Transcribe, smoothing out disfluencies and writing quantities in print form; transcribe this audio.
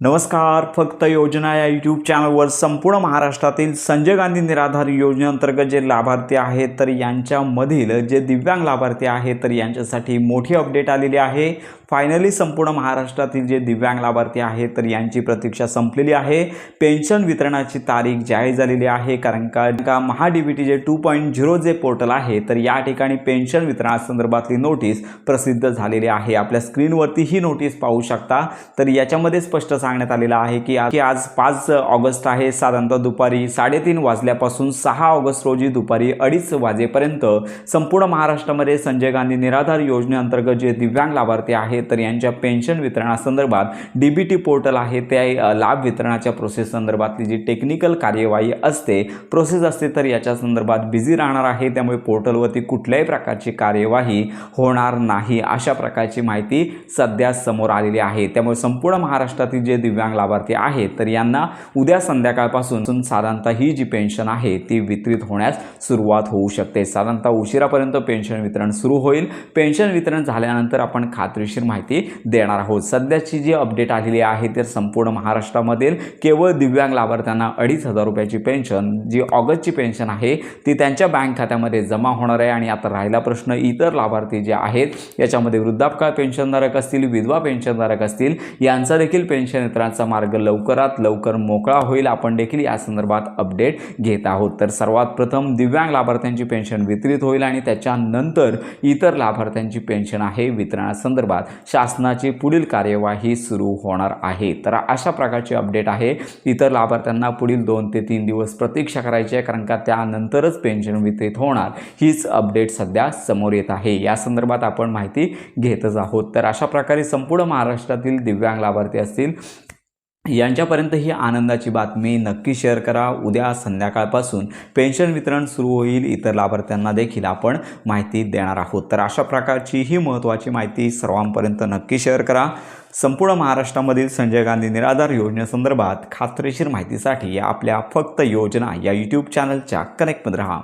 नमस्कार. फक्त योजना या यूट्यूब चॅनलवर संपूर्ण महाराष्ट्रातील संजय गांधी निराधार योजनेअंतर्गत जे लाभार्थी आहेत तर यांच्यामधील जे दिव्यांग लाभार्थी आहेत तर यांच्यासाठी मोठी अपडेट आलेली आहे. फायनली संपूर्ण महाराष्ट्रातील जे दिव्यांग लाभार्थी आहेत तर यांची प्रतीक्षा संपलेली आहे. पेन्शन वितरणाची तारीख जाहीर झालेली आहे. कारण का महाडीबीटी जे 2.0 जे पोर्टल आहे तर या ठिकाणी पेन्शन वितरणासंदर्भातली नोटीस प्रसिद्ध झालेली आहे. आपल्या स्क्रीनवरती ही नोटीस पाहू शकता. तर याच्यामध्ये स्पष्ट सांगण्यात आलेलं आहे की आज 5 ऑगस्ट आहे. साधारणतः दुपारी 3:30 वाजल्यापासून 6 ऑगस्ट रोजी दुपारी 2:30 वाजेपर्यंत संपूर्ण महाराष्ट्रामध्ये संजय गांधी निराधार योजनेअंतर्गत जे दिव्यांग लाभार्थी आहेत तर यांच्या पेन्शन वितरणासंदर्भात डीबीटी पोर्टल आहे त्या लाभ वितरणाच्या प्रोसेस संदर्भातली जी टेक्निकल कार्यवाही असते प्रोसेस असते तर याच्या संदर्भात बिझी राहणार आहे. त्यामुळे पोर्टलवरती कुठल्याही प्रकारची कार्यवाही होणार नाही अशा प्रकारची माहिती सध्या समोर आलेली आहे. त्यामुळे संपूर्ण महाराष्ट्रातील जे दिव्यांग लाभार्थी आहेत तर यांना उद्या संध्याकाळपासून साधारणतः ही जी पेन्शन आहे ती वितरित होण्यास सुरुवात होऊ शकते. साधारणतः उशिरापर्यंत पेन्शन वितरण सुरू होईल. पेन्शन वितरण झाल्यानंतर आपण खात्रीशीर माहिती देणार आहोत. सध्याची जी अपडेट आलेली आहे तर संपूर्ण महाराष्ट्रामधील केवळ दिव्यांग लाभार्थ्यांना 2,500 रुपयाची पेन्शन जी ऑगस्टची पेन्शन आहे ती त्यांच्या बँक खात्यामध्ये जमा होणार आहे. आणि आता राहिला प्रश्न इतर लाभार्थी जे आहेत याच्यामध्ये वृद्धापकाळ पेन्शनधारक असतील, विधवा पेन्शनधारक असतील यांचा देखील पेन्शन वितरणाचा मार्ग लवकरात लवकर मोकळा होईल. आपण देखील या संदर्भात अपडेट घेत आहोत. तर सर्वात प्रथम दिव्यांग लाभार्थ्यांची पेन्शन वितरित होईल आणि त्याच्यानंतर इतर लाभार्थ्यांची पेन्शन आहे वितरणासंदर्भात शासनाची पुढील कार्यवाही सुरू होणार आहे. तर अशा प्रकारची अपडेट आहे. इतर लाभार्थ्यांना पुढील 2 ते 3 दिवस प्रतीक्षा करायची आहे कारण का त्यानंतरच पेन्शन वितरित होणार हीच अपडेट सध्या समोर येत आहे. या संदर्भात आपण माहिती घेतच आहोत. तर अशा प्रकारे संपूर्ण महाराष्ट्रातील दिव्यांग लाभार्थी असतील यांच्यापर्यंत ही आनंदाची बातमी नक्की शेअर करा. उद्या संध्याकाळपासून पेन्शन वितरण सुरू होईल. इतर लाभार्थ्यांना देखील आपण माहिती देणार आहोत. तर अशा प्रकारची ही महत्त्वाची माहिती सर्वांपर्यंत नक्की शेअर करा. संपूर्ण महाराष्ट्रामधील संजय गांधी निराधार योजनेसंदर्भात खात्रीशीर माहितीसाठी आपल्या फक्त योजना या यूट्यूब चॅनलच्या कनेक्टमध्ये राहा.